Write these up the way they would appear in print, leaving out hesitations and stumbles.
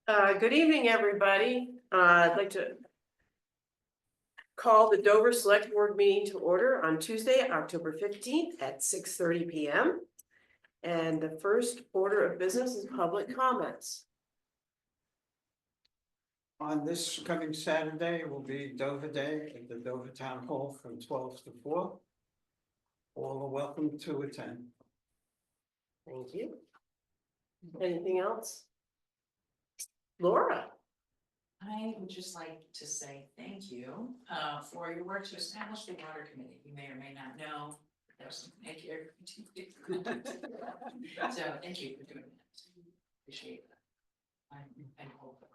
Good evening, everybody. I'd like to call the Dover Select Board meeting to order on Tuesday, October 15th at 6:30 p.m. And the first order of business is public comments. On this coming Saturday will be Dover Day at the Dover Town Hall from 12 to 4. All are welcome to attend. Thank you. Anything else? Laura? I would just like to say thank you for your work to establish the water committee. You may or may not know, there's something here. So thank you for doing that. Appreciate that. I hope.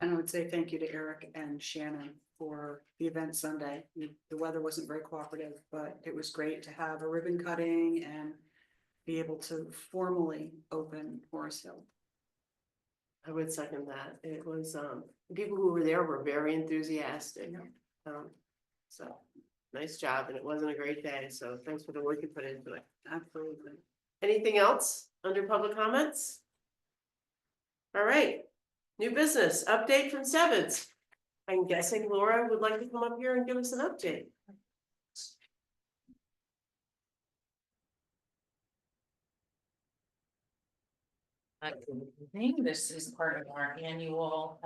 And I would say thank you to Eric and Shannon for the event Sunday. The weather wasn't very cooperative, but it was great to have a ribbon cutting and be able to formally open Horace Hill. I would second that. It was, the people who were there were very enthusiastic. So nice job, and it wasn't a great day, so thanks for the work you put into it. Absolutely. Anything else under public comments? All right, new business, update from SeVEDS. I'm guessing Laura would like to come up here and give us an update. Good evening. This is part of our annual,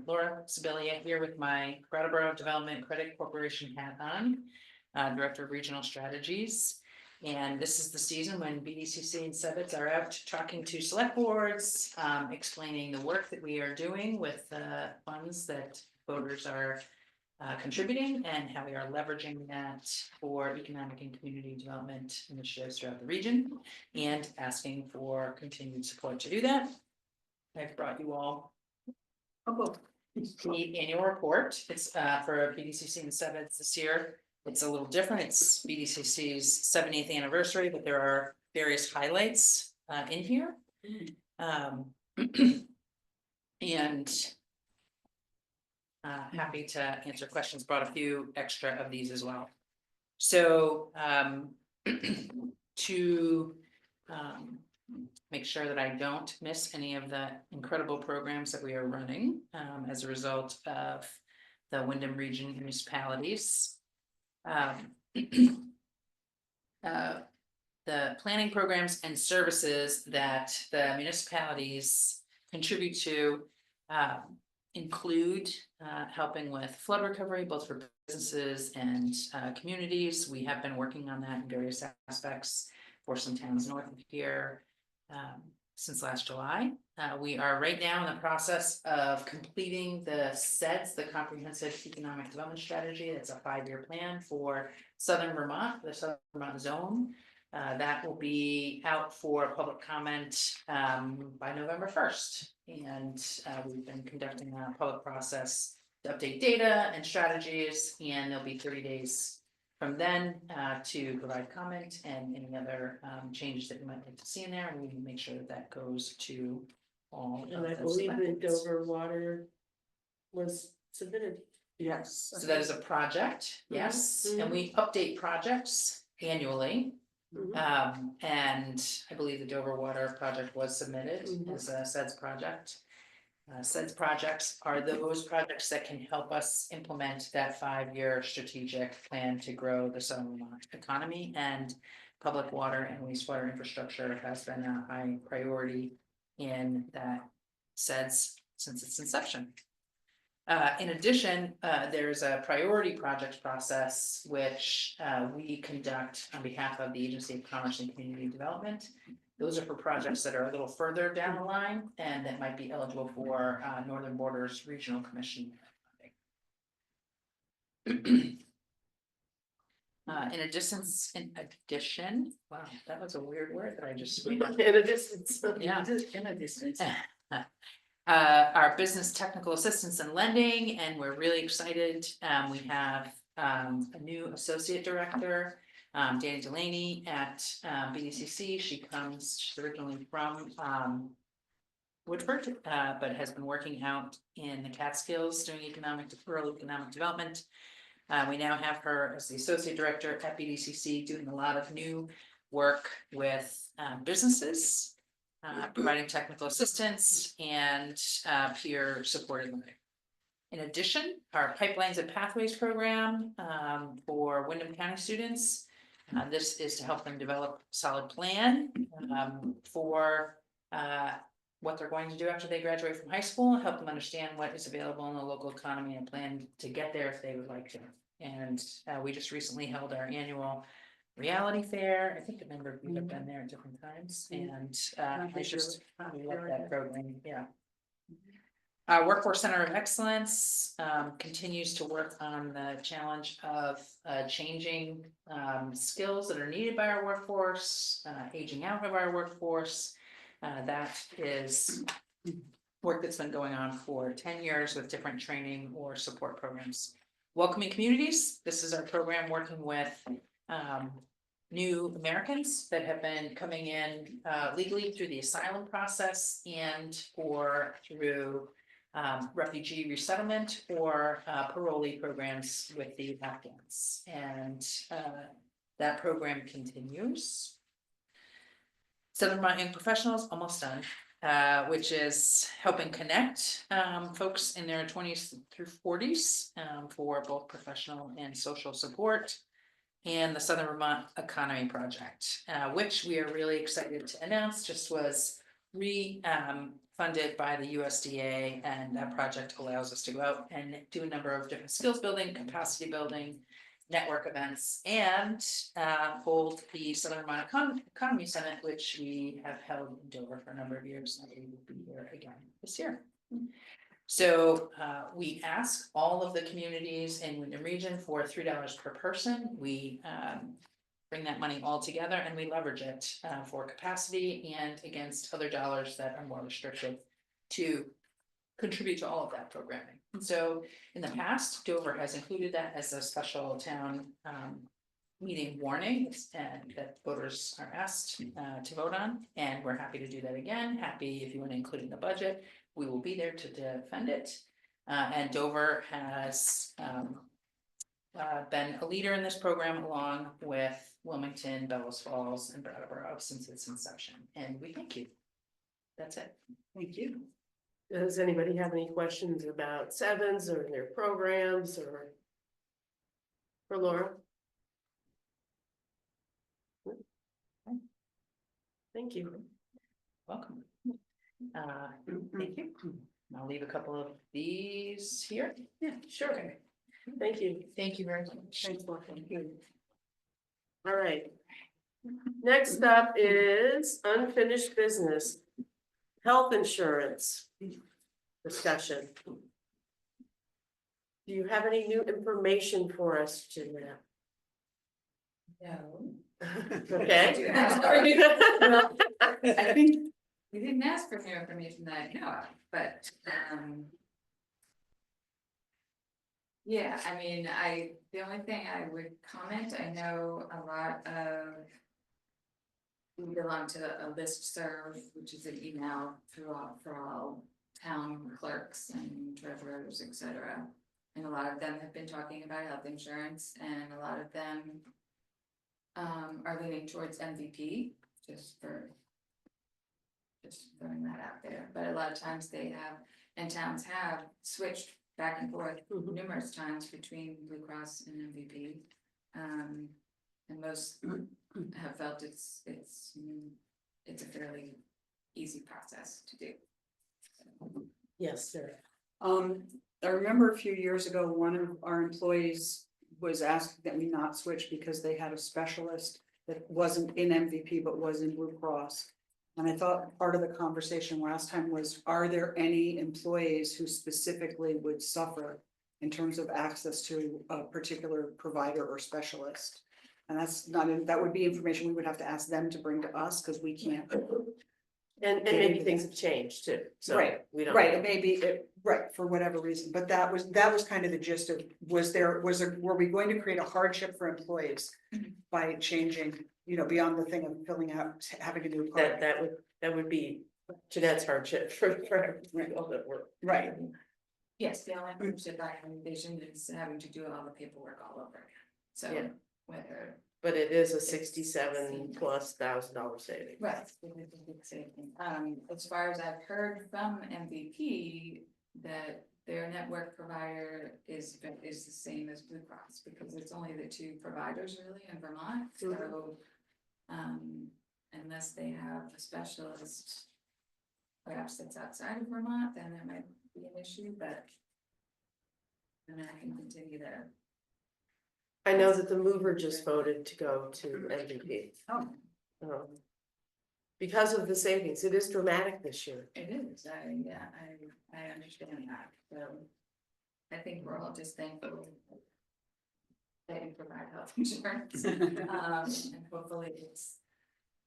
Laura Sibilia here with my Brattleboro Development Credit Corporation hat on, Director of Regional Strategies. And this is the season when BDCC and SeVEDS are out talking to select boards, explaining the work that we are doing with the funds that voters are contributing and how we are leveraging that for economic and community development initiatives throughout the region and asking for continued support to do that. I've brought you all the annual report. It's for BDCC and SeVEDS this year. It's a little different. It's BDCC's 70th anniversary, but there are various highlights in here. And happy to answer questions, brought a few extra of these as well. So to make sure that I don't miss any of the incredible programs that we are running as a result of the Wyndham Region municipalities. The planning programs and services that the municipalities contribute to include helping with flood recovery, both for businesses and communities. We have been working on that in various aspects for some towns north of here since last July. We are right now in the process of completing the SeVEDS, the Comprehensive Economic Development Strategy. It's a 5-year plan for Southern Vermont, the Southern Vermont zone. That will be out for public comment by November 1st. And we've been conducting a public process to update data and strategies, and there'll be 30 days from then to provide comment and any other changes that you might like to see in there. We can make sure that that goes to all. And I believe the Dover Water was submitted. Yes. So that is a project, yes, Mhm. and we update projects annually. Mhm. And I believe the Dover Water project was submitted Mhm. as a SeVEDS project. SeVEDS projects are those projects that can help us implement that 5-year strategic plan to grow the Southern Vermont economy, and public water and wastewater infrastructure has been a high priority in that SeVEDS since its inception. In addition, there's a priority projects process which we conduct on behalf of the Agency of Commerce and Community Development. Those are for projects that are a little further down the line and that might be eligible for Northern Borders Regional Commission funding. In addition, wow, that was a weird word that I just In a distance. Yeah. In a distance. Our business technical assistance and lending, and we're really excited. We have a new associate director, Danny Delaney at BDCC. She's originally from Woodford, but has been working out in the Catskills doing rural economic development. We now have her as the associate director at BDCC doing a lot of new work with businesses providing technical assistance and peer supported learning. In addition, our Pipelines and Pathways program for Wyndham County students. This is to help them develop a solid plan for what they're going to do after they graduate from high school, and help them understand what is available in the local economy and plan to get there if they would like to. And we just recently held our annual reality fair. I think a number of you have been there at different times, and I just love that program, yeah. Our Workforce Center of Excellence continues to work on the challenge of changing skills that are needed by our workforce, aging out of our workforce. That is work that's been going on for 10 years with different training or support programs. Welcoming Communities, this is our program working with new Americans that have been coming in legally through the asylum process and or through refugee resettlement or parolee programs with the Afghans. And that program continues. Southern Vermont Young Professionals, almost done, which is helping connect folks in their 20s through 40s for both professional and social support. And the Southern Vermont Economy Project, which we are really excited to announce, just was funded by the USDA, and that project allows us to go out and do a number of different skills building, capacity building, network events, and hold the Southern Vermont Economy Summit, which we have held in Dover for a number of years, and we will be here again this year. So we ask all of the communities in Wyndham region for $3 per person. We bring that money all together and we leverage it for capacity and against other dollars that are more restricted to contribute to all of that programming. And so in the past, Dover has included that as a special town meeting warning, and that voters are asked to vote on, and we're happy to do that again. Happy if you want to include it in the budget, we will be there to defend it. And Dover has been a leader in this program along with Wilmington, Bellows Falls, and Brattleboro since its inception, and we thank you. That's it. Thank you. Does anybody have any questions about SeVEDS or their programs or for Laura? Thank you. Welcome. Thank you. I'll leave a couple of these here. Yeah, sure. Okay. Thank you. Thank you very much. Thanks, Laura. All right. Next up is unfinished business. Health insurance discussion. Do you have any new information for us, Jeanette? No. Okay. I think we didn't ask for new information that I know of, but yeah, I mean, the only thing I would comment, I know a lot of we belong to a listserv, which is an email for all town clerks and treasurers, etc. And a lot of them have been talking about health insurance, and a lot of them are leaning towards MVP, just throwing that out there. But a lot of times they have, and towns have switched back and forth numerous times between Blue Cross and MVP. And most have felt it's a fairly easy process to do. Yes, sir. I remember a few years ago, one of our employees was asked that we not switch because they had a specialist that wasn't in MVP but was in Blue Cross. And I thought part of the conversation last time was, are there any employees who specifically would suffer in terms of access to a particular provider or specialist? And that's not, that would be information we would have to ask them to bring to us, because we can't. And maybe things have changed too. So Right, we don't. right, it may be, right, for whatever reason, but that was kind of the gist of, were we going to create a hardship for employees by changing, beyond the thing of filling out, having to do a card? That would be Jeanette's hardship for all that work. Right, Yes, the only hardship I envision is having to do all the paperwork all over again. So Yeah. whether But it is a $67,000+ saving. Right. It's a big saving. As far as I've heard from MVP, that their network provider is the same as Blue Cross, because it's only the two providers really in Vermont, so. Unless they have a specialist, perhaps that's outside of Vermont, then there might be an issue, but. And I can continue there. I know that the mover just voted to go to MVP. Oh, Because of the savings, it is dramatic this year. It is, I understand that, so. I think we're all just thankful. That you provide health insurance, and hopefully it's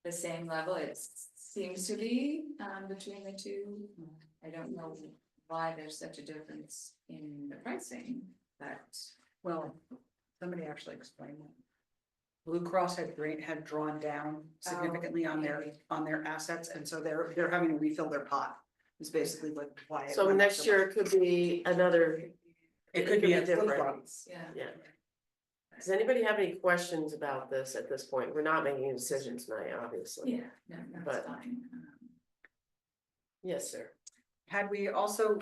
the same level, it seems to be, between the two. I don't know why there's such a difference in the pricing, but. well, somebody actually explained that. Blue Cross had drawn down significantly on their assets, and so they're having to refill their pot. Is basically what why. So went up next so year much. it could be another, It could be a different. different. Yeah. Yeah. Does anybody have any questions about this at this point? We're not making a decision tonight, obviously. Yeah, no, that's But- fine. Yes, sir. Had we also,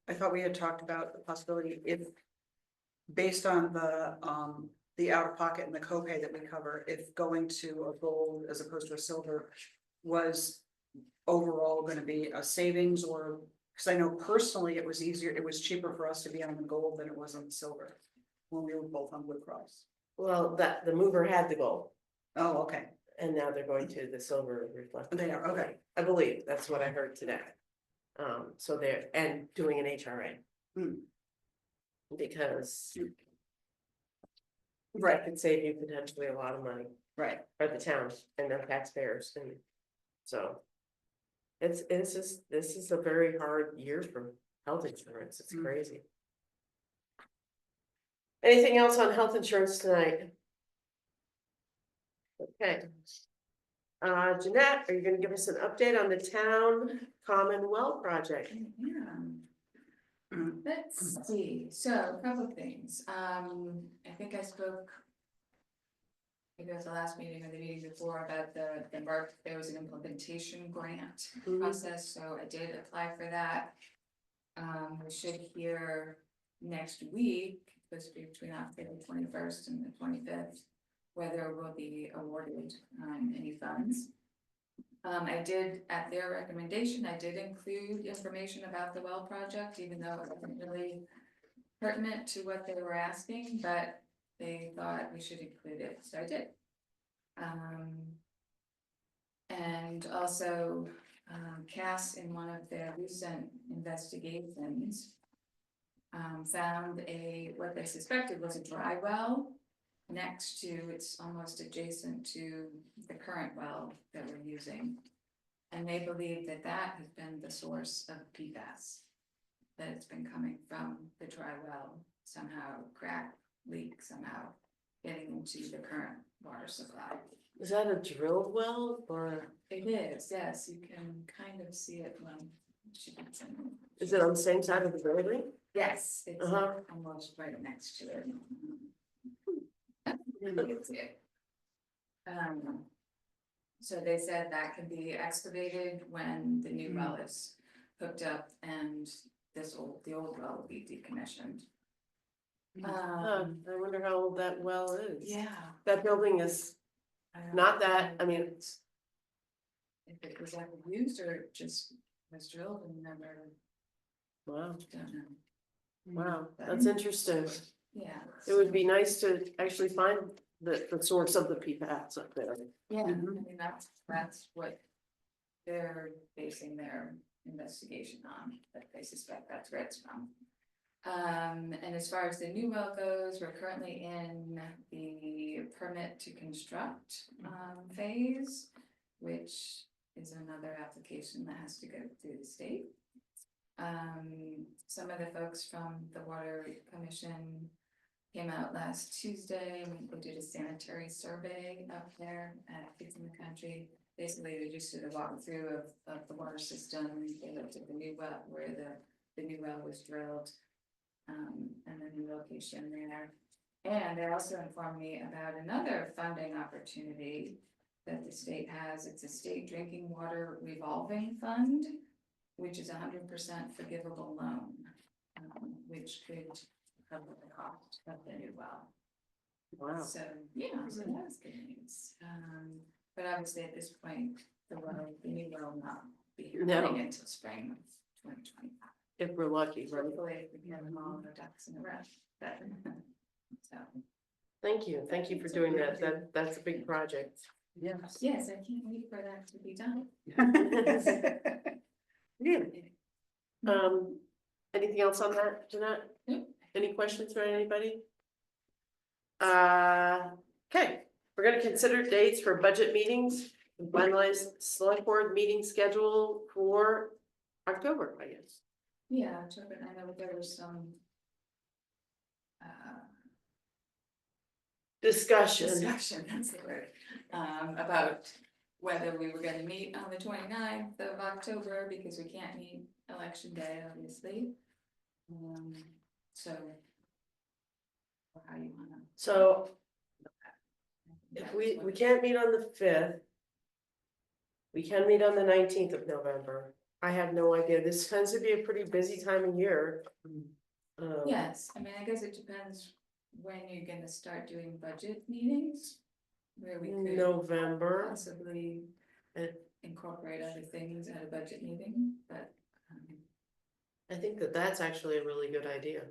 I thought we had talked about the possibility if, based on the out of pocket and the copay that we cover, if going to a gold as opposed to a silver was overall gonna be a savings, or, because I know personally it was easier, it was cheaper for us to be on the gold than it was on the silver when we were both on Blue Cross. Well, the mover had the gold, Oh, okay. and now they're going to the silver reflective. They are, okay. I believe, that's what I heard today. So they're, and doing an HRA. Hmm. Because Right, that could save you potentially a lot of money right. for the town and the taxpayers, and so. This is a very hard year for health insurance, it's Mm. crazy. Anything else on health insurance tonight? Okay. Jeanette, are you gonna give us an update on the town common well project? Yeah. Mm. Let's see, so a couple of things, I think I spoke. Maybe it was the last meeting or the meeting before about the work, there was an implementation grant Mhm. process, so I did apply for that. We should hear next week, supposed to be between October 21st and the 25th. Whether we'll be awarded any funds. I did, at their recommendation, I did include information about the well project, even though it wasn't really pertinent to what they were asking, but they thought we should include it, so I did. And also, Cass, in one of their recent investigations, found what they suspected was a dry well next to, it's almost adjacent to the current well that we're using. And they believe that that has been the source of PFAS. That it's been coming from the dry well, somehow crack, leak, somehow getting into the current water supply. Is that a drilled well or It is, yes, you can kind of see it when. is it on the same side of the building? Yes, it's Uh-huh. almost right next to it. So they said that can be excavated when the new well is hooked up and the old well will be decommissioned. Huh, I wonder how old that well is. Yeah. That building is I don't not know that, I mean, it's, if it was ever used or just was drilled and never, wow, don't know, wow, that's interesting. yeah. It would be nice to actually find the source of the PFAS up there. Yeah, I Mhm. mean, that's what they're basing their investigation on, that they suspect that's where it's from. And as far as the new well goes, we're currently in the permit to construct phase, which is another application that has to go through the state. Some of the folks from the Water Commission came out last Tuesday, and they did a sanitary survey up there at Kids in the Country. Basically, they just did a walkthrough of the water system, they looked at the new well, where the new well was drilled. And the new location there, And they also informed me about another funding opportunity that the state has. It's a state drinking water revolving fund, which is 100% forgivable loan, which could cover the cost of the new well. Wow. So, yeah, so that was good news. But obviously at this point, the new well will not be No. happening until spring of 2025. If we're lucky, right? Hopefully we can have them all the ducks in a row, but, so. Thank you for doing that. That's a big project. Yes. Yes, I can't wait for that to be done. Really? Anything else on that, Jeanette? Nope. Any questions for anybody? Okay, we're gonna consider dates for budget meetings, and finalize select board meeting schedule for October, I guess. Yeah, October, I know there was some. Discussion. Discussion, that's the word, about whether we were gonna meet on the 29th of October, because we can't meet election day, obviously. So. Or how you wanna. So if we can't meet on the 5th. We can meet on the 19th of November. I have no idea. This tends to be a pretty busy time of year. Yes, I mean, I guess it depends when you're gonna start doing budget meetings. Where we could November. possibly And incorporate other things at a budget meeting, but. I think that's actually a really good idea.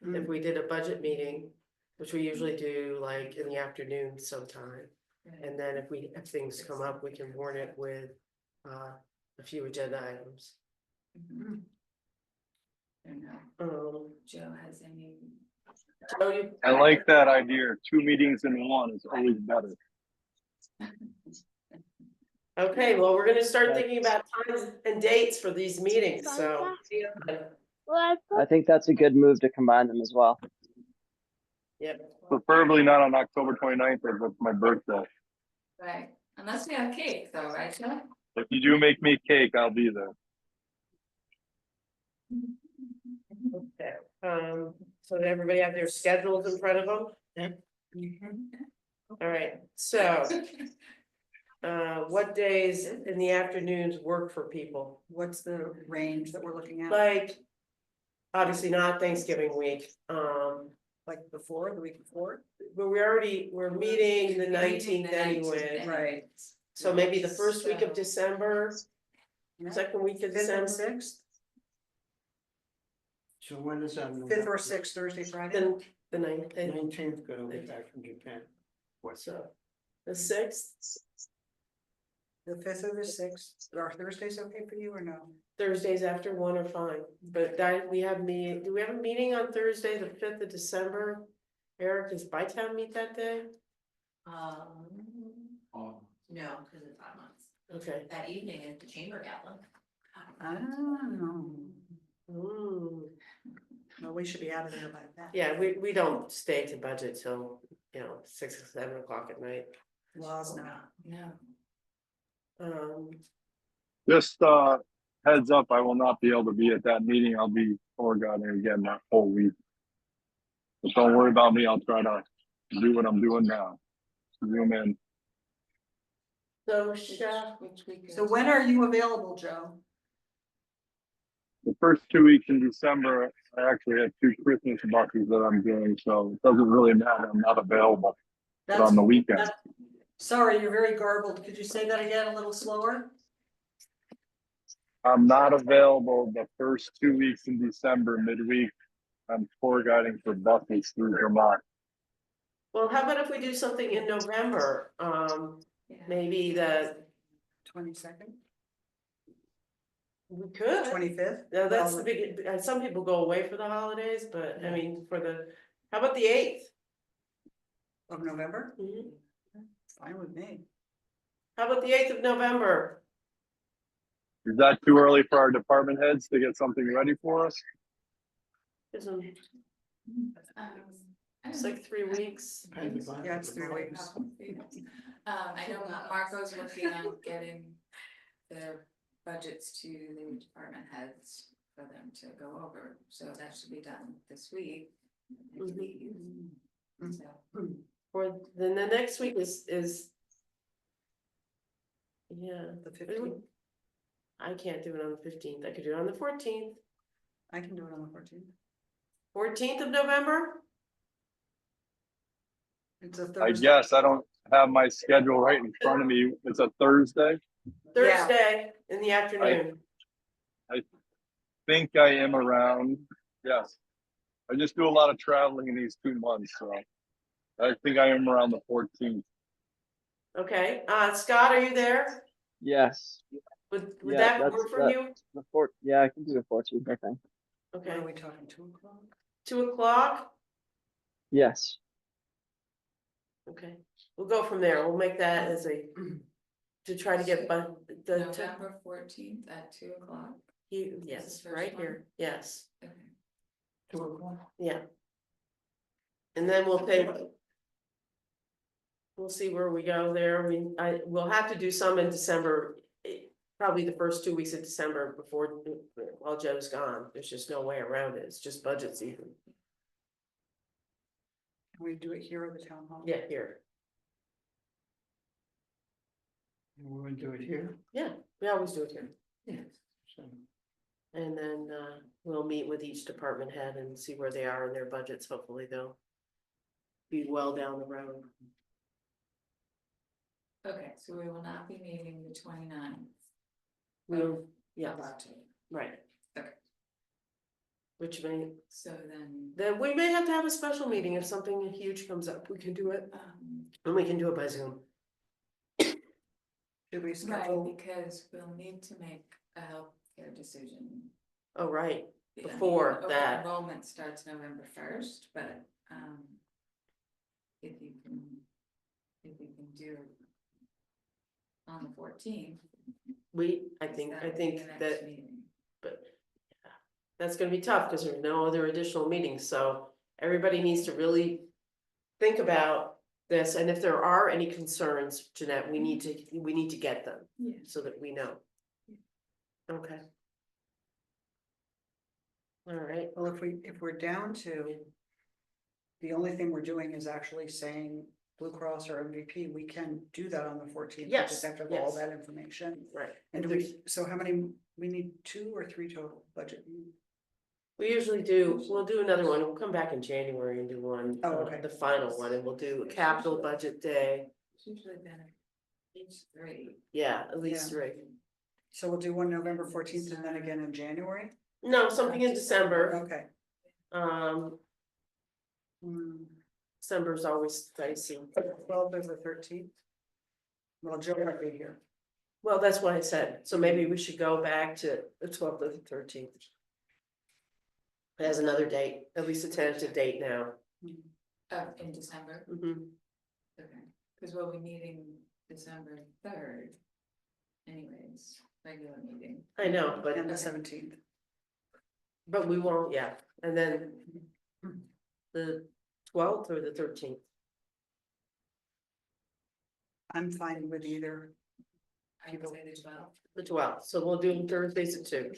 Mm. If we did a budget meeting, which we usually do like in the afternoon sometime. And then if things come up, we can warn it with a few agenda items. Mhm. I don't know, Joe has any. Jody, I like that idea. 2 meetings in one is always better. okay, well, we're gonna start thinking about times and dates for these meetings, so. I think that's a good move to combine them as well. Yep, Preferably not on October 29th, as that's my birthday. Right, unless we have cake though, right, Joe? If you do make me cake, I'll be there. okay, so did everybody have their schedules in front of them? All right, so, what days in the afternoons work for people? What's the range that we're looking at? Like, obviously not Thanksgiving week, Like before, the week before? but we're meeting the 19th anyway. Right. So maybe the first week of So- December, second week of Fifth and December, sixth, So when is that? fifth or sixth, Thursday, Friday? then the 9th, 19th, gonna be back from Japan. so the 6th, The fifth or the sixth, are Thursdays okay for you or no? Thursdays after 1 are fine, but that we have do we have a meeting on Thursday, the 5th of December? Eric, does Bytown meet that day? No, because it's 5 months. Okay. That evening at the Chamber Gala. Oh, Mm. well, we should be out of there by then. Yeah, we don't stay to budget till, 6 or 7 o'clock at night. Laws no. No. Just heads up, I will not be able to be at that meeting. I'll be forgotten again that whole week. But don't worry about me. I'll try to do what I'm doing now. Zoom in. So, Which week is So when are you available, Joe? The first 2 weeks in December, I actually have 2 Christmas buses that I'm doing, so it doesn't really matter. I'm not available. But on the weekend. Sorry, you're very garbled. Could you say that again a little slower? I'm not available the first 2 weeks in December, midweek. I'm tour guiding for buses through Vermont. well, how about if we do something in November? Yeah. Maybe 22nd, we could. 25th? No, that's the big, some people go away for the holidays, but I mean, how about the 8th? Of November? Mhm. Fine with me. How about the 8th of November? Is that too early for our department heads to get something ready for us? It's It's like 3 weeks. Depends on- Yeah, it's 3 weeks. I know Marco's working on getting their budgets to the department heads for them to go over, so that should be done this week. I believe. So, Or then the next week is. Yeah, The 15th. I can't do it on the 15th. I could do it on the 14th. I can do it on the 14th. 14th of November? It's a I Thursday. guess I don't have my schedule right in front of me. It's a Thursday. Yeah. Thursday in the afternoon. Think I am around. Yes. I just do a lot of traveling in these 2 months, so I think I am around the 14th. Okay, Scott, are you there? Yes, Would Yeah, that that's- work for that- you? yeah, I can do the 14th, I think. What Okay, are we talking, 2:00? 2 o'clock? Yes, Okay, we'll go from there. We'll make that as a, to try to get, but the, November 14th at 2:00. yes, first right one? here, yes, Okay. yeah. And then we'll pay. We'll see where we go there. We'll have to do some in December, probably the first 2 weeks of December before, while Joe's gone. There's just no way around it. It's just budget season. Can we do it here at the town hall? Yeah, here. We're gonna do it here. Yeah, we always do it here. So, And then we'll meet with each department head and see where they are in their budgets. Hopefully they'll be well down the road. Okay, so we will not be meeting the 29th. We'll, yeah, of October. right. Okay. Which may, So then, then we may have to have a special meeting if something huge comes up. We can do it. And we can do it by Zoom. Should we right, schedule? because we'll need to make a healthcare decision. Oh, right. I mean, Before open that. Enrollment starts November 1st, but if you can do it on the 14th. I is think that would be the next that, meeting. but yeah, that's gonna be tough because there's no other additional meetings, so everybody needs to really think about this, and if there are any concerns, Jeanette, we need to get them Yeah. so that we know. Okay. All right, Well, if we're down to. The only thing we're doing is actually saying Blue Cross or MVP, we can do that on the 14th. We Yes, just have to have all yes. that information. right. And do we, so how many, we need 2 or 3 total budget? We usually do, we'll do another one, we'll come back in January and do one, Oh, okay. the final one, and we'll do a capital budget day. It's usually been at least 3. Yeah, at least Yeah. 3. So we'll do one November 14th and then again in January? No, something in December, Okay. Hmm, December's always dicey. 12th or the 13th? Well, Joe might be here. Well, that's what I said, so maybe we should go back to the 12th or the 13th. As another date, at least a tentative date now. In December, Mhm. okay, because we'll be meeting December 3rd. Anyways, regular meeting. I know, And but, the 17th. but we won't, yeah, and then the 12th or the 13th. I'm fine with either. I would say the 12th. The 12th, so we'll do them Thursdays at 2.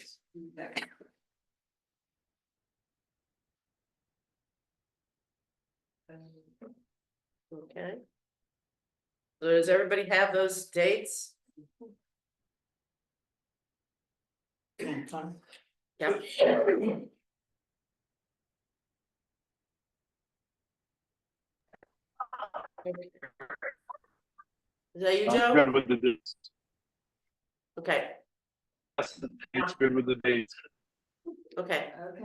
Okay. So does everybody have those dates? Time. Yep. Is that you, I'm Joe? good with the dates. Okay, It's good with the dates. okay, Okay.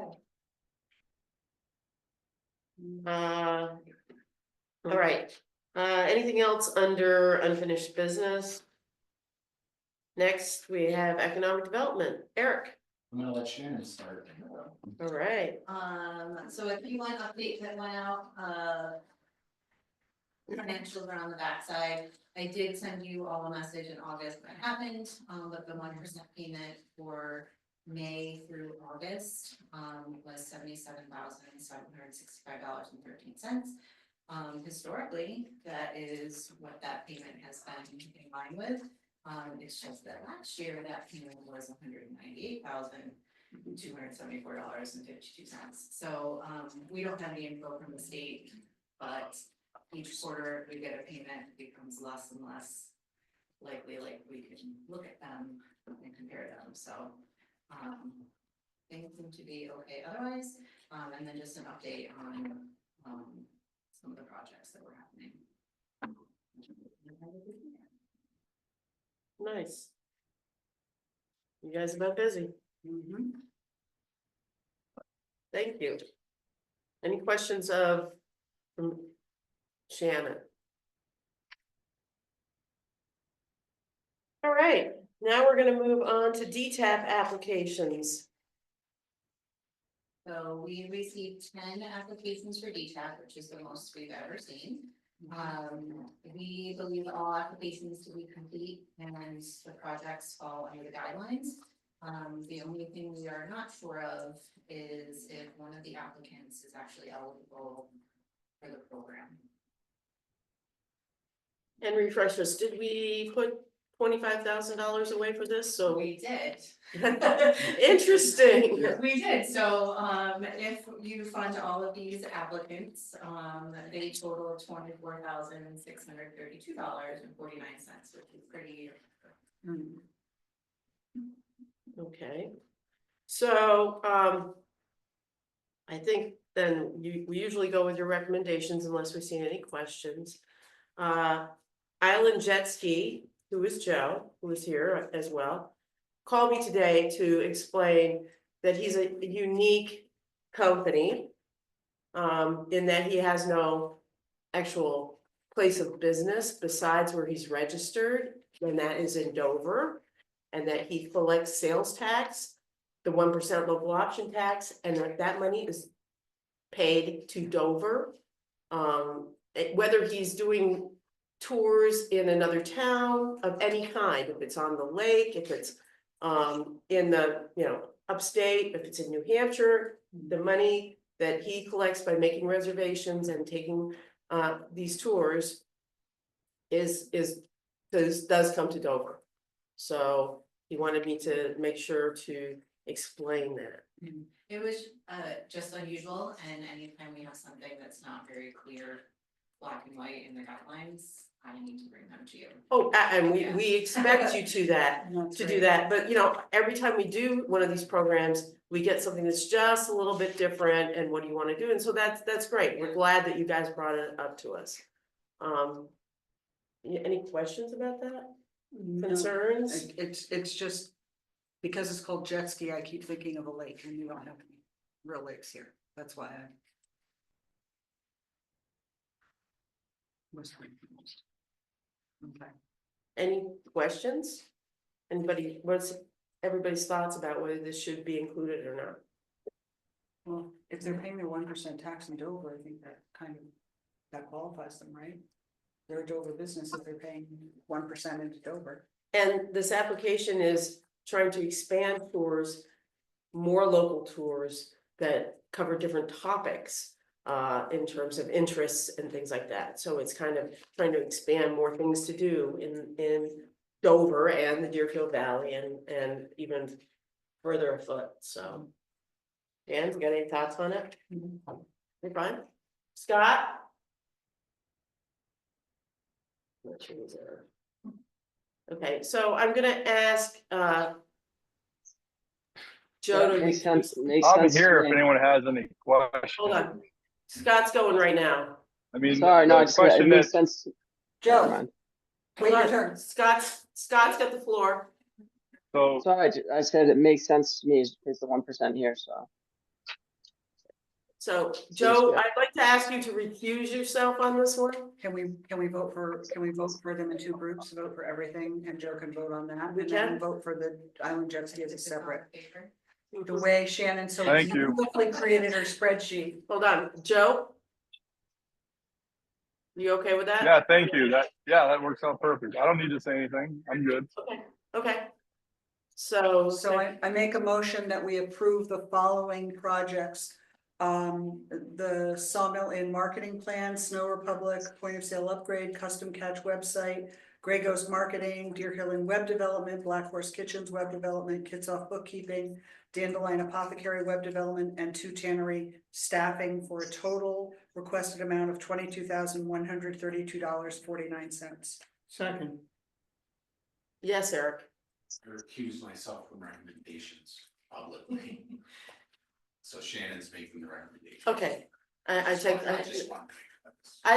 all right, anything else under unfinished business? Next, we have economic development, Eric, I'm gonna let Shannon start. all right, So a Q1 update that went out, financials are on the backside. I did send you all a message in August that happened, but the 1% payment for May through August, was $77,765.13. Historically, that is what that payment has been in line with. It's just that last year, that payment was $198,274.52. So, we don't have any info from the state but each quarter we get a payment, it becomes less and less likely, like we can look at them and compare them, so. Things seem to be okay otherwise, and then just an update on, some of the projects that were happening. Nice. You guys have been busy. Mhm. Thank you. Any questions of from Shannon? All right, now we're gonna move on to DTAP applications. So we received 10 applications for DTAP, which is the most we've ever seen. We believe all applications to be complete and the projects fall under the guidelines. The only thing we are not sure of is if one of the applicants is actually eligible for the program. And refresh us, did we put $25,000 away for this? So We did. interesting. We did, so, if you fund all of these applicants, they total $24,632.49, which is pretty. Mm. Okay, so, I think then we usually go with your recommendations unless we see any questions. Island Jet Ski, who is Joe, who is here as well, called me today to explain that he's a unique company. In that he has no actual place of business besides where he's registered, and that is in Dover. And that he collects sales tax, the 1% local option tax, and that money is paid to Dover. Whether he's doing tours in another town of any kind, if it's on the lake, if it's in the, upstate, if it's in New Hampshire, the money that he collects by making reservations and taking these tours does come to Dover. So he wanted me to make sure to explain that. It was, just unusual, and anytime we have something that's not very clear, black and white in the guidelines, I need to bring them to you. Oh, and Yeah. we expect you to That's do great. that, but every time we do one of these programs, we get something that's just a little bit different, and what do you wanna do, and so that's great, we're glad that you guys brought it up to us. Any questions about that, No, concerns? It's just, because it's called jet ski, I keep thinking of a lake, and we don't have any real lakes here, that's why I. Was confused. Okay. Any questions? What's everybody's thoughts about whether this should be included or not? Well, if they're paying their 1% tax in Dover, I think that qualifies them, right? They're a Dover business if they're paying 1% into Dover. And this application is trying to expand tours, more local tours that cover different topics. In terms of interests and things like that, so it's kind of trying to expand more things to do in Dover and the Deerfield Valley and even further afoot, so. Dan, you got any thoughts on it? You're fine? Scott? Not sure he's there. Okay, so I'm gonna ask Joe to. Makes sense, I'll be to here if me. anyone has any questions. Hold on, Scott's going right now. I mean, Sorry, no, the I just, it question makes is, sense. Joe. Never mind. Wait Hold your on. turn. Scott's got the floor. so Sorry, I said it makes sense to me, it's the 1% here, so. So, Joe, good. I'd like to ask you to recuse yourself on this one. Can we vote for them in two groups, vote for everything, and Joe can vote on that? We And then can. vote for the Island jet ski as a Is it all in separate, favor? the way Shannon so Thank you. beautifully created her spreadsheet. Hold on, Joe? You okay with that? yeah, thank you. That works out perfect. I don't need to say anything. I'm good. Okay. So. So I make a motion that we approve the following projects. The Sawmill Inn marketing plan, Snow Republic point of sale upgrade, custom catch website, Grey Ghost marketing, Deer Hill Inn web development, Black Horse Kitchens web development, Kids Off bookkeeping, Dandelion Apothecary web development, and 2 Tannery staffing for a total requested amount of $22,132.49. Second, Yes, Eric. I recuse myself from recommendations publicly. So Shannon's making the recommendation. Okay, I take, I just want to make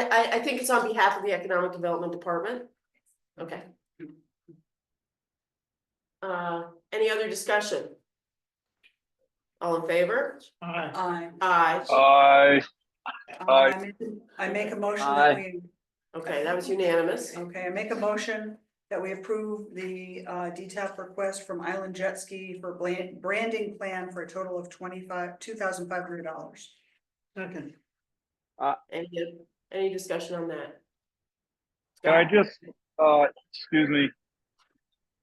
that. I think it's on behalf of the Economic Development Department. Okay. Any other discussion? All in favor? aye, Aye. I make a motion that Aye. we, Okay, that was unanimous. okay, I make a motion that we approve the DTAP request from Island Jet Ski for branding plan for a total of $2,500. second, Any discussion on that? Can I just, excuse me?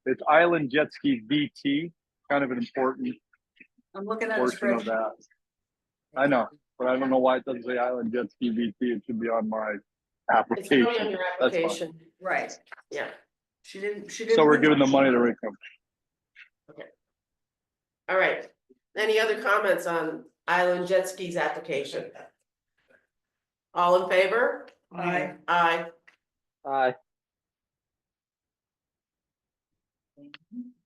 It's Island Jet Ski VT, kind of an important I'm looking at a portion of spreadsheet. that. I know, but I don't know why it doesn't say Island Jet Ski VT. It should be on my It's really on application. your That's fine. application. Right, Yeah, she didn't. So we're giving the money to Rick. all right. Any other comments on Island Jet Ski's application? All in favor? Aye. Aye. Aye.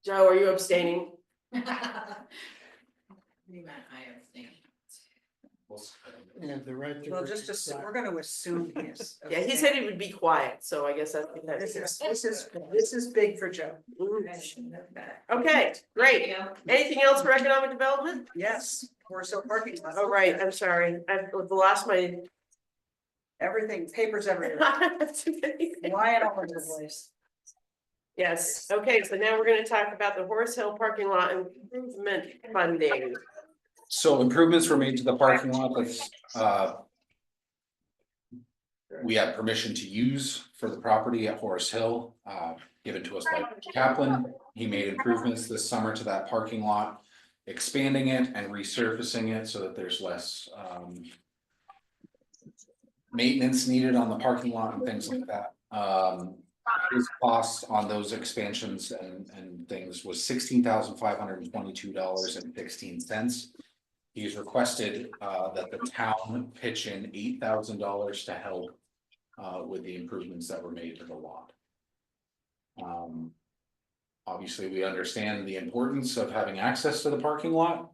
Joe, are you abstaining? yeah, the right to. Well, just assume, we're gonna assume he is. Yeah, he said he would be quiet, so I guess that's. This is big for Joe. Okay, great. Anything else for economic development? Yes, we're so parking lot. Oh, right, I'm sorry. I've lost my. Everything, papers everywhere. Too many things. Lying all over the place. Yes, okay, so now we're gonna talk about the Horace Hill parking lot improvement funding. So improvements were made to the parking lot that's, we had permission to use for the property at Horace Hill, given to us by Kaplan. He made improvements this summer to that parking lot, expanding it and resurfacing it so that there's less, maintenance needed on the parking lot and things like that. His cost on those expansions and things was $16,522.16. He's requested that the town pitch in $8,000 to help with the improvements that were made to the lot. Obviously, we understand the importance of having access to the parking lot.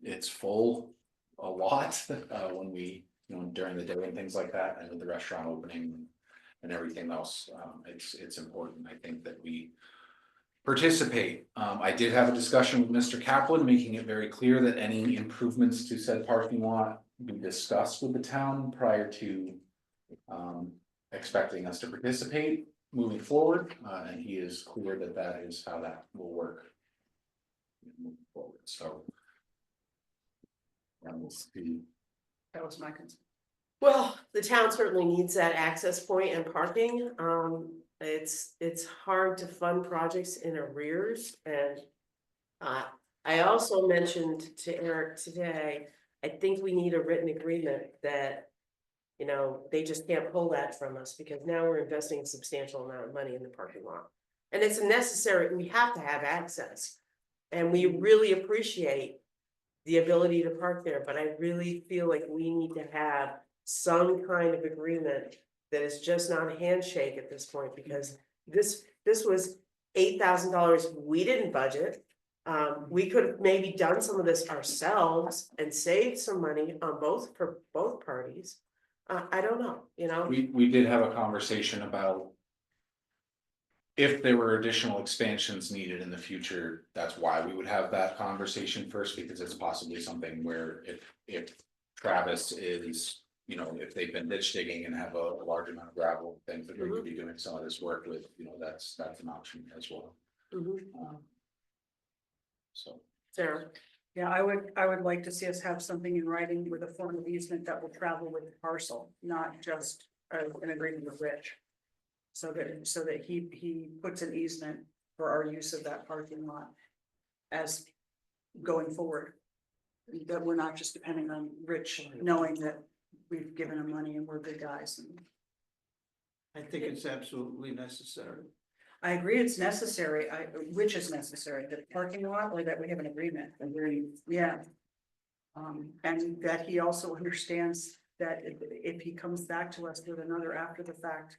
It's full a lot when we, during the day and things like that, and with the restaurant opening and everything else. It's important, I think, that we participate. I did have a discussion with Mr. Kaplan, making it very clear that any improvements to said parking lot be discussed with the town prior to expecting us to participate moving forward, and he is clear that that is how that will work moving forward. So we'll see. That was my concern. Well, the town certainly needs that access point and parking. It's hard to fund projects in arrears, and I also mentioned to Eric today, I think we need a written agreement that, they just can't pull that from us, because now we're investing a substantial amount of money in the parking lot. And it's necessary, we have to have access, and we really appreciate the ability to park there, but I really feel like we need to have some kind of agreement that is just not a handshake at this point, because this was $8,000 we didn't budget. We could have maybe done some of this ourselves and saved some money on for both parties. I don't know, We did have a conversation about if there were additional expansions needed in the future, that's why we would have that conversation first, because it's possibly something where if Travis is, if they've been ditch digging and have a large amount of gravel, things that we could be doing some of this work with, that's an option as well. So. Sarah. Yeah, I would like to see us have something in writing with a form of easement that will travel with the parcel, not just an agreement with Rich. So that he puts an easement for our use of that parking lot as going forward. That we're not just depending on Rich knowing that we've given him money and we're good guys. And I think it's absolutely necessary. I agree it's necessary, which is necessary, the parking lot, or that we have an agreement, yeah. And that he also understands that if he comes back to us with another after the fact.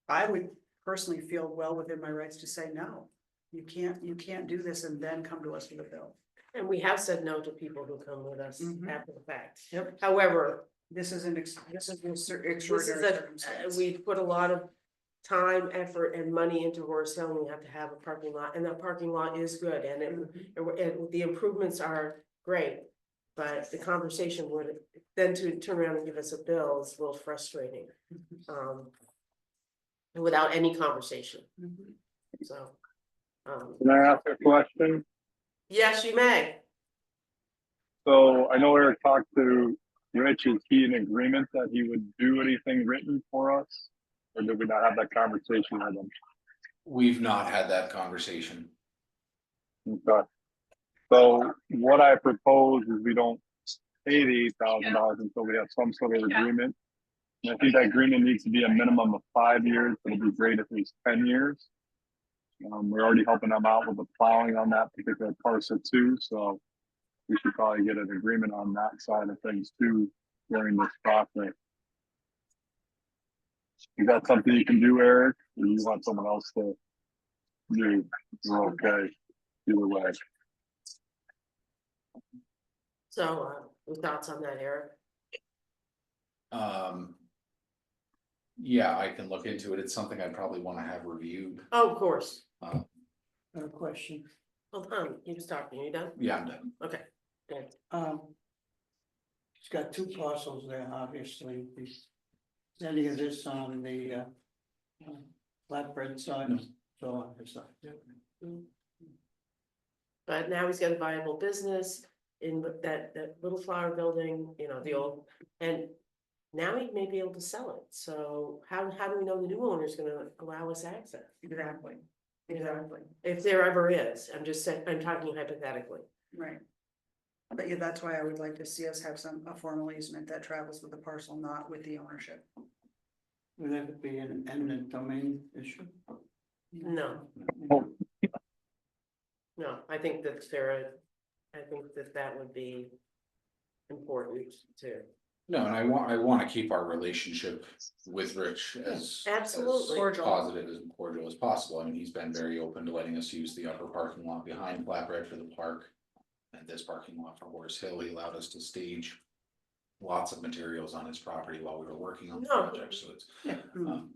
I would personally feel well within my rights to say, no, you can't do this and then come to us with a bill. And we have said no to people who come with us Mhm. after the fact. Yep. However, This is an this is extraordinary circumstance. we put a lot of time, effort and money into Horace Hill, and we have to have a parking lot, and that parking lot is good, and the improvements are great. But the conversation would, then to turn around and give us a bill is a little frustrating. Without any conversation, Mhm. so. Can I ask a question? Yes, you may. So I know Eric talked to Rich, is he in agreement that he would do anything written for us? Or did we not have that conversation with him? We've not had that conversation. Okay. So what I propose is we don't pay the $8,000 until we have some sort of agreement. And I think that agreement needs to be a minimum of 5 years, but it'd be great if it was 10 years. We're already helping them out with the plowing on that particular parcel too, so we should probably get an agreement on that side of things too during this process. Is that something you can do, Eric, or you want someone else to do? You're okay, either way. So, your thoughts on that, Eric? Yeah, I can look into it. It's something I'd probably want to have reviewed. Oh, of course. No question. Hold on, you just talking, you done? Yeah, I'm done. Okay. Good. It's got two parcels there, obviously. He's any of this on the flatbread side, so on his side. But now he's got a viable business in that little flower building, you know, the old, and now he may be able to sell it. So how do we know the new owner is gonna allow us access? Exactly, You know, exactly, if there ever is, I'm just saying, I'm talking hypothetically. right. But yeah, that's why I would like to see us have a formal easement that travels with the parcel, not with the ownership. Would that be an eminent domain issue? No, no, I think that that would be important too. No, and I want to keep our relationship with Rich as Absolutely. Cordial. positive and cordial as possible. I mean, he's been very open to letting us use the upper parking lot behind Flatbread for the park. And this parking lot for Horace Hill, he allowed us to stage lots of materials on his property while we were working on the No. project, so it's.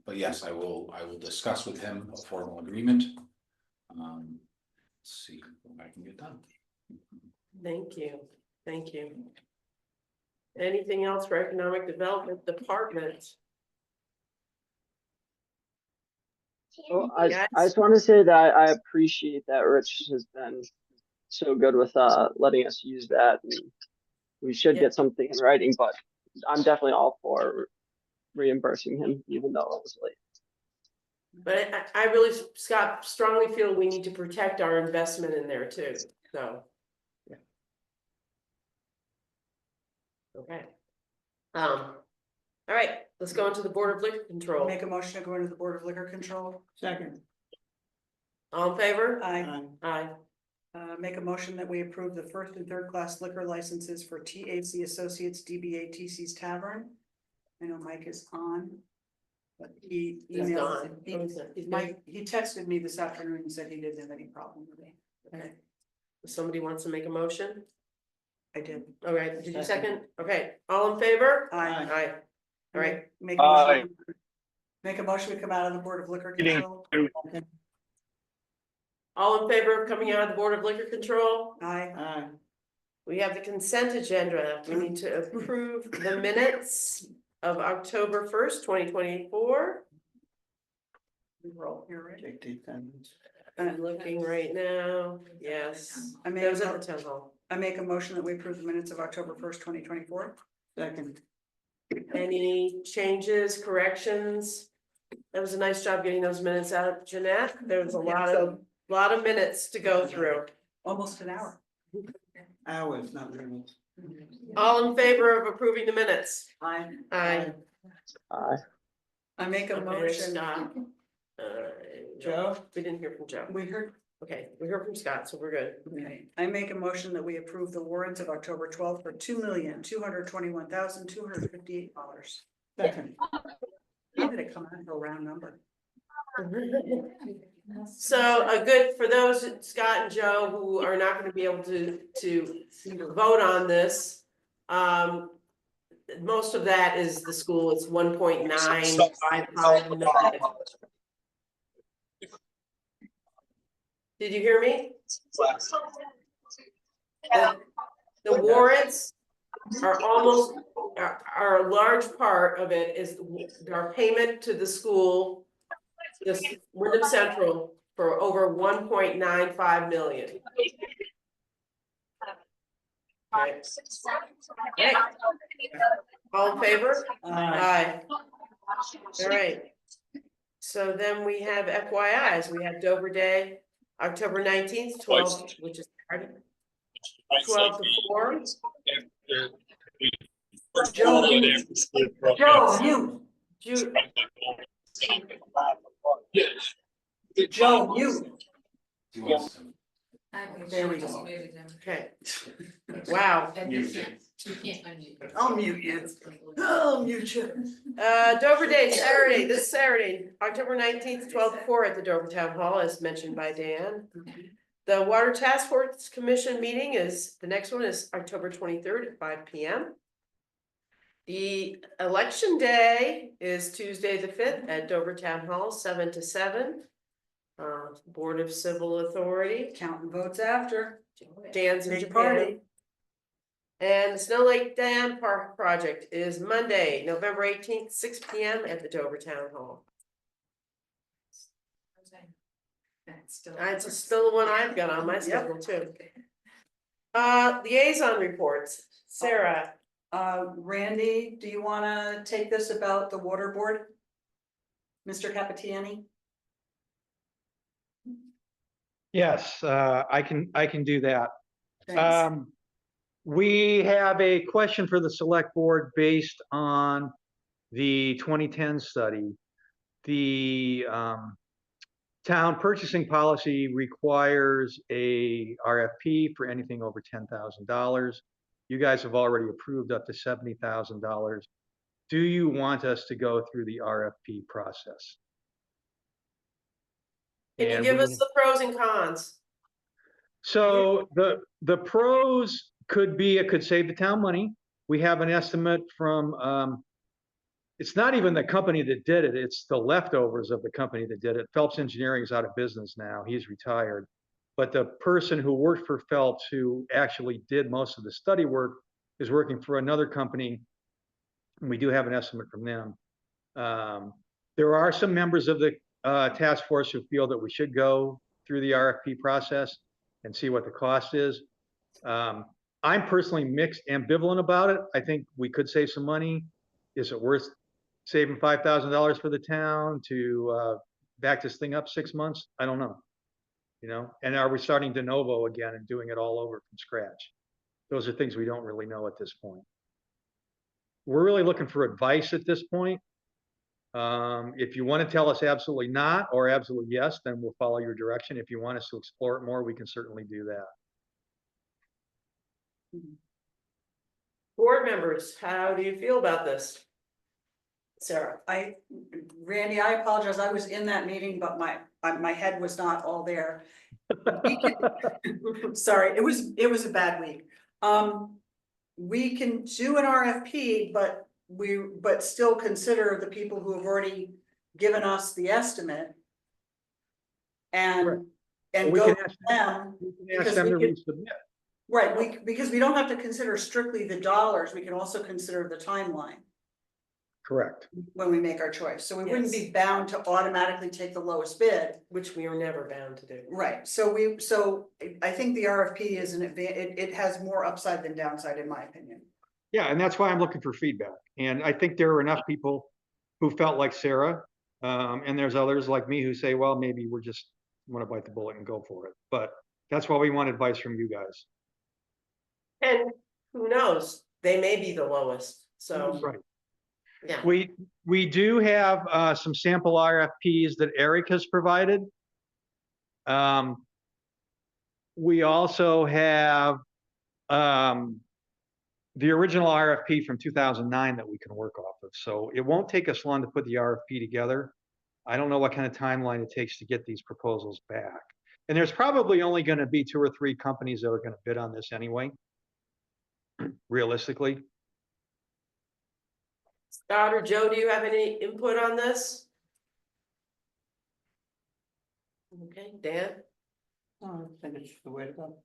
But yes, I will discuss with him a formal agreement. See what I can get done. Thank you, thank you. Anything else for Economic Development Department? Well, I Yes. just want to say that I appreciate that Rich has been so good with letting us use that. And we should Yeah. get something in writing, but I'm definitely all for reimbursing him, even though it was late. But I really, Scott, strongly feel we need to protect our investment in there too, so. Yeah. Okay. All right, let's go into the Board of Liquor Control. Make a motion to go into the Board of Liquor Control. Second. All in favor? I Aye. make a motion that we approve the first and third class liquor licenses for TAC Associates DBA TC's Tavern. I know Mike is on. But he He's emailed, gone. he texted me this afternoon and said he didn't have any problem with it. Okay. Somebody wants to make a motion? I did. All right, did you second? Okay, all in favor? Aye. Aye. All right, Make a motion. Make a motion, we come out of the Board of Liquor Control. all in favor of coming out of the Board of Liquor Control? Aye. We have the consent agenda. We need to approve the minutes of October 1st, 2024. We're all here, right? Take the attendance. I'm looking right now. Yes, I that was make, at the town hall. I make a motion that we approve the minutes of October 1st, 2024. Second. Any changes, corrections? That was a nice job getting those minutes out, Jeanette. There was a lot of minutes to go through. Almost an hour. Hours, not minutes. All in favor of approving the minutes? Aye. Aye. I make a Okay, motion. stop. Joe? We didn't hear from Joe. We heard, Okay, we heard from Scott, so we're good. Okay, I make a motion that we approve the warrants of October 12th for $2,221,258. Second. How did it come out to a round number? So good for those, Scott and Joe, who are not gonna be able to vote on this. Most of that is the school, it's 1.955 million. Did you hear me? The warrants are almost, are a large part of it is our payment to the school. This Wyndham Central for over 1.95 million. Okay. Okay. All in favor? Aye. All right. So then we have FYIs, we have Dover Day, October 19th, 12, which is Friday. 12 to 4. Joe, mute. Joe, mute. There we go. Okay. Wow. I'll mute you. I'll mute you. Dover Day, Saturday, this Saturday, October 19th, 12 to 4 at the Dover Town Hall, as mentioned by Dan. The Water Task Force Commission meeting is, the next one is October 23rd at 5 p.m. The election day is Tuesday the 5th at Dover Town Hall, 7 to 7. Board of Civil Authority. Counting votes after. Dan's in Big Japan. party. And the Snow Lake Dam Park project is Monday, November 18th, 6 p.m. at the Dover Town Hall. It's still the one I've got on my schedule too. Liaison reports, Sarah. Randy, do you wanna take this about the water board? Mr. Capitiani? Yes, I can do that. Thanks. We have a question for the select board based on the 2010 study. The town purchasing policy requires a RFP for anything over $10,000. You guys have already approved up to $70,000. Do you want us to go through the RFP process? Can you give us the pros and cons? So the pros could be, it could save the town money. We have an estimate from, it's not even the company that did it, it's the leftovers of the company that did it. Phelps Engineering is out of business now, he's retired. But the person who worked for Phelps, who actually did most of the study work, is working for another company. And we do have an estimate from them. There are some members of the task force who feel that we should go through the RFP process and see what the cost is. I'm personally mixed, ambivalent about it. I think we could save some money. Is it worth saving $5,000 for the town to back this thing up 6 months? I don't know. You know, and are we starting de novo again and doing it all over from scratch? Those are things we don't really know at this point. We're really looking for advice at this point. If you want to tell us absolutely not or absolutely yes, then we'll follow your direction. If you want us to explore it more, we can certainly do that. Board members, how do you feel about this? Sarah. Randy, I apologize, I was in that meeting, but my head was not all there. Sorry, it was a bad week. We can do an RFP, but still consider the people who have already given us the estimate. And We go can to them. ask them to resubmit. Right, because we don't have to consider strictly the dollars, we can also consider the timeline Correct. when we make our choice. So we wouldn't Yes. be bound to automatically take the lowest bid. Which we are never bound to do. Right, so I think the RFP is it has more upside than downside, in my opinion. Yeah, and that's why I'm looking for feedback. And I think there are enough people who felt like Sarah, and there's others like me who say, well, maybe we're just want to bite the bullet and go for it. But that's why we want advice from you guys. And who knows, they may be the lowest, so. Right. Yeah. We do have some sample RFPs that Eric has provided. we also have, the original RFP from 2009 that we can work off of. So it won't take us long to put the RFP together. I don't know what kind of timeline it takes to get these proposals back. And there's probably only going to be 2 or 3 companies that are going to bid on this anyway, realistically. Scott or Joe, do you have any input on this? Okay, Dan, I think it's the way to go.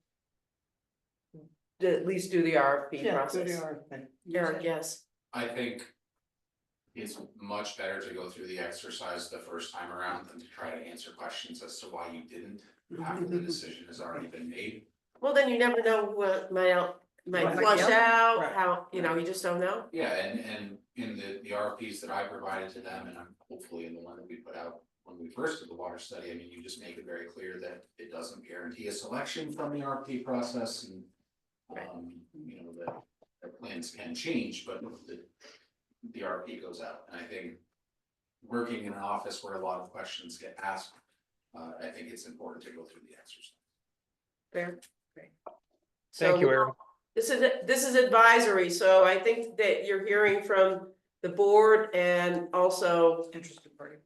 at least do the RFP Yeah, process. do the RFP. Eric, yes. I think it's much better to go through the exercise the first time around than to try to answer questions as to why you didn't after the decision has already been made. Well, then you never know what might Right. flush out, Right. how, you know, you just don't know. Yeah, and in the RFPs that I provided to them, and I'm hopefully in the one that we put out when we first did the water study, I mean, you just make it very clear that it doesn't guarantee a selection from the RFP process and you know, that plans can change, but the RFP goes out, and I think working in an office where a lot of questions get asked, I think it's important to go through the exercise. Fair, great. Thank you, So, Eric. This is advisory, so I think that you're hearing from the board and also Interested party.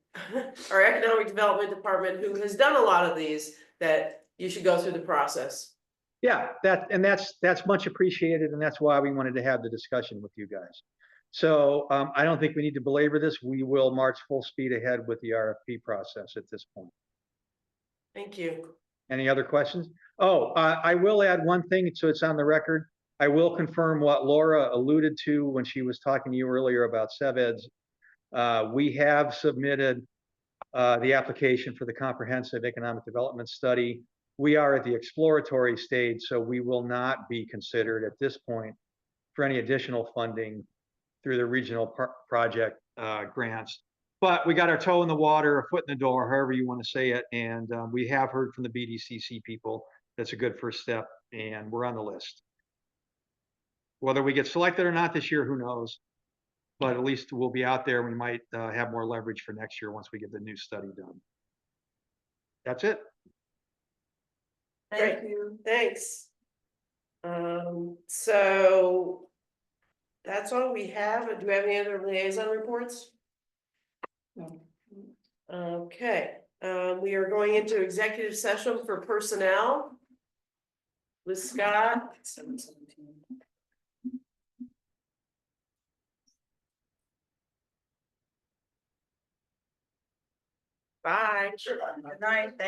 our economic development department, who has done a lot of these, that you should go through the process. Yeah, that's much appreciated, and that's why we wanted to have the discussion with you guys. So I don't think we need to belabor this. We will march full speed ahead with the RFP process at this point. Thank you. Any other questions? Oh, I will add one thing, so it's on the record. I will confirm what Laura alluded to when she was talking to you earlier about SeVEDS. We have submitted the application for the comprehensive economic development study. We are at the exploratory stage, so we will not be considered at this point for any additional funding through the regional project grants. But we got our toe in the water, a foot in the door, however you want to say it. And we have heard from the BDCC people. That's a good first step, and we're on the list. Whether we get selected or not this year, who knows? But at least we'll be out there. We might have more leverage for next year once we get the new study done. That's it. Great, thanks. So that's all we have. Do we have any other liaison reports? No. Okay, we are going into executive session for personnel with Scott. 7:17. Bye. Good night, thank you.